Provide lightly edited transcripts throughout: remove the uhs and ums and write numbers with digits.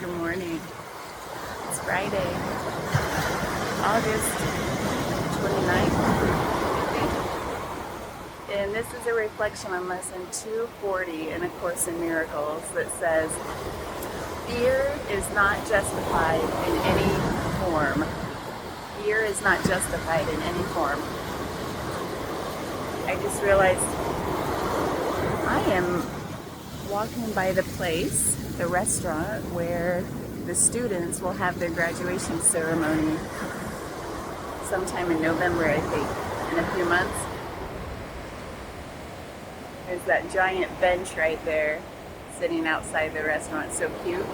Good morning. It's Friday, August 29th, and this is a reflection on lesson 240 in A Course in Miracles that says, fear is not justified in any form. Fear is not justified in any form. I just realized I am walking by the place, the restaurant, where the students will have their graduation ceremony sometime in November, I think, in a few months. There's that giant bench right there sitting outside the restaurant, so cute.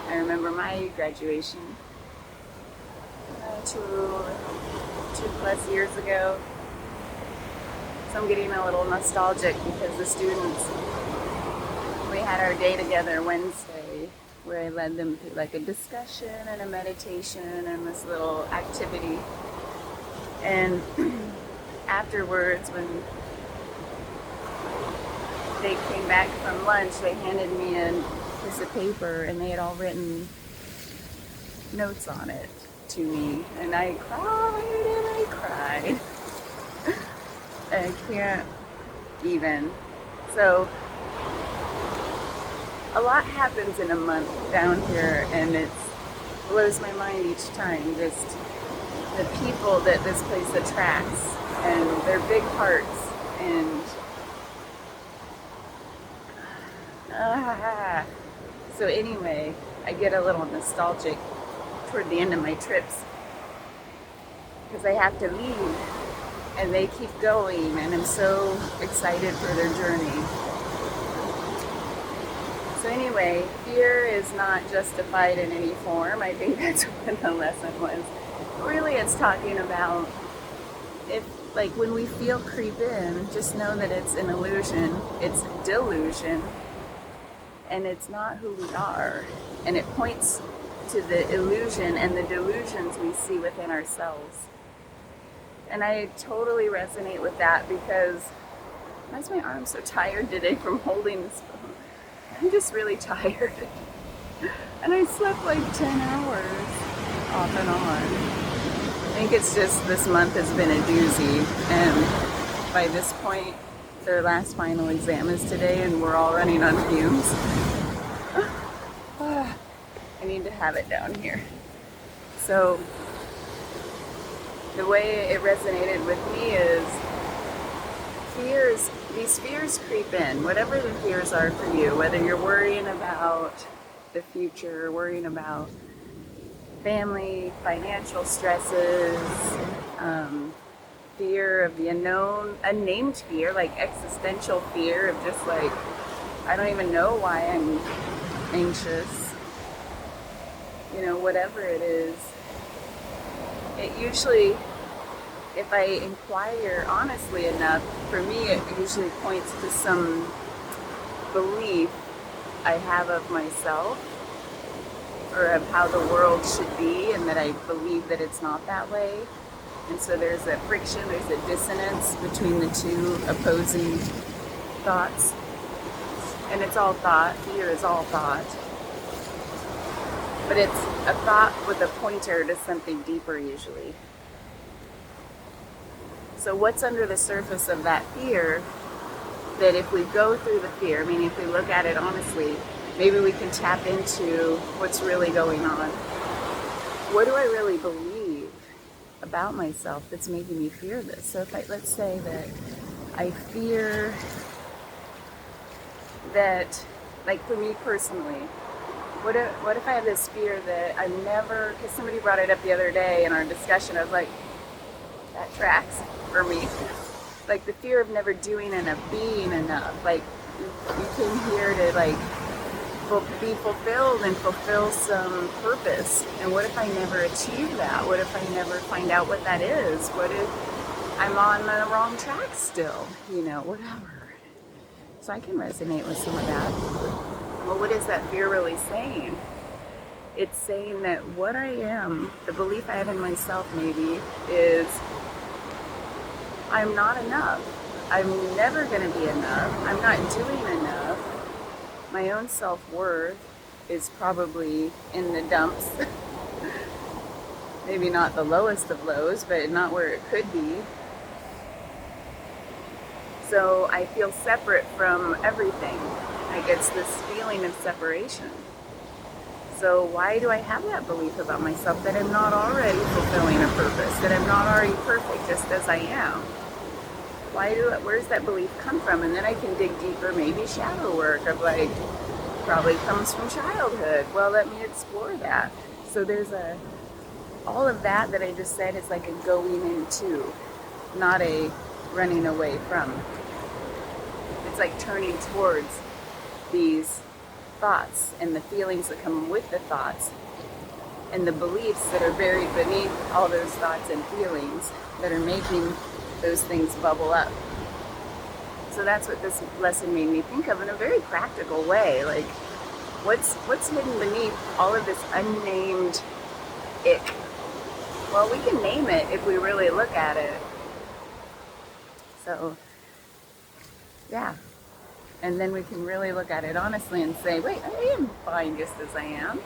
I remember my graduation two plus years ago. So I'm getting a little nostalgic because the students, we had our day together Wednesday where I led them through like a discussion and a meditation and this little activity. And afterwards, when they came back from lunch, they handed me a piece of paper and they had all written notes on it to me. And I cried. I can't even. So a lot happens in a month down here, and it blows my mind each time. Just the people that this place attracts, and their big hearts, and so anyway, I get a little nostalgic toward the end of my trips because I have to leave. And they keep going, and I'm so excited for their journey. So anyway, fear is not justified in any form. I think that's what the lesson was. Really, it's talking about when we feel creep in, just know that it's an illusion, it's delusion, and it's not who we are. And it points to the illusion and the delusions we see within ourselves. And I totally resonate with that because why is my arm so tired today from holding this phone? I'm just really tired. And I slept like 10 hours off and on. I think it's just this month has been a doozy. And by this point, their last final exam is today and we're all running on fumes. I need to have it down here. So the way it resonated with me is these fears creep in, whatever the fears are for you, whether you're worrying about the future, worrying about family, financial stresses, fear of the unknown, unnamed fear, like existential fear of just like, I don't even know why I'm anxious, whatever it is. It usually, if I inquire honestly enough, for me it usually points to some belief I have of myself or of how the world should be, and that I believe that it's not that way. And so there's a friction, there's a dissonance between the two opposing thoughts. And it's all thought, fear is all thought. But it's a thought with a pointer to something deeper usually. So what's under the surface of that fear that if we go through the fear, meaning if we look at it honestly, maybe we can tap into what's really going on. What do I really believe about myself that's making me fear this? So let's say that I fear that, like for me personally, what if I have this fear that I'm never, because somebody brought it up the other day in our discussion, I was like, that tracks for me. Like the fear of never doing enough, being enough. Like you came here to be fulfilled and fulfill some purpose. And what if I never achieve that? What if I never find out what that is? What if I'm on the wrong track still? Whatever. So I can resonate with some of that. Well, what is that fear really saying? It's saying that what I am, the belief I have in myself maybe, is I'm not enough. I'm never going to be enough. I'm not doing enough. my own self-worth is probably in the dumps. Maybe not the lowest of lows, but not where it could be. So I feel separate from everything. Like it's this feeling of separation. So why do I have that belief about myself that I'm not already fulfilling a purpose, that I'm not already perfect just as I am? Where's that belief come from? And then I can dig deeper, maybe shadow work of like, probably comes from childhood. Well, let me explore that. So there's all of that I just said is like a going into, not a running away from. It's like turning towards these thoughts and the feelings that come with the thoughts and the beliefs that are buried beneath all those thoughts and feelings that are making those things bubble up. So that's what this lesson made me think of in a very practical way. Like, what's hidden beneath all of this unnamed ick? Well, we can name it if we really look at it. So, yeah. And then we can really look at it honestly and say, wait, I am fine just as I am.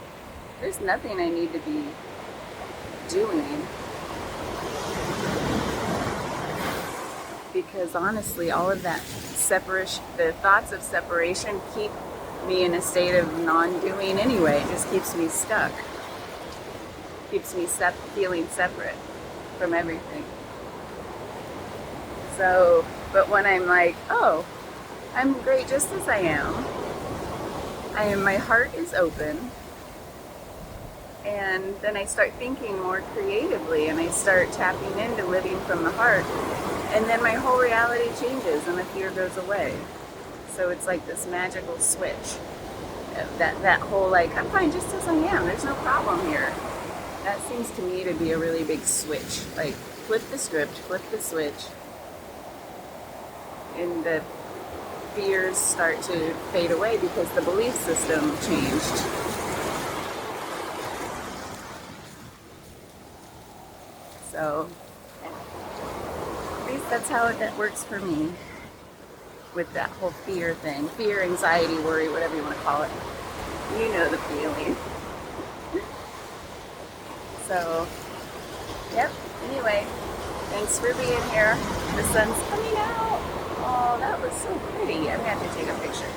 There's nothing I need to be doing. Because honestly, all of that separation, the thoughts of separation keep me in a state of non-doing anyway. It just keeps me stuck. Keeps me feeling separate from everything. So, but when I'm like, oh, I'm great just as I am. My heart is open. And then I start thinking more creatively and I start tapping into living from the heart. And then my whole reality changes and the fear goes away. So it's like this magical switch. That whole like, I'm fine just as I am. There's no problem here. That seems to me to be a really big switch. Like, flip the script, flip the switch. And the fears start to fade away because the belief system changed. So, at least that's how that works for me with that whole fear thing. Fear, anxiety, worry, whatever you want to call it. You know the feeling. So, yep. Anyway, thanks for being here. The sun's coming out. Oh, that was so pretty. I'm going to have to take a picture.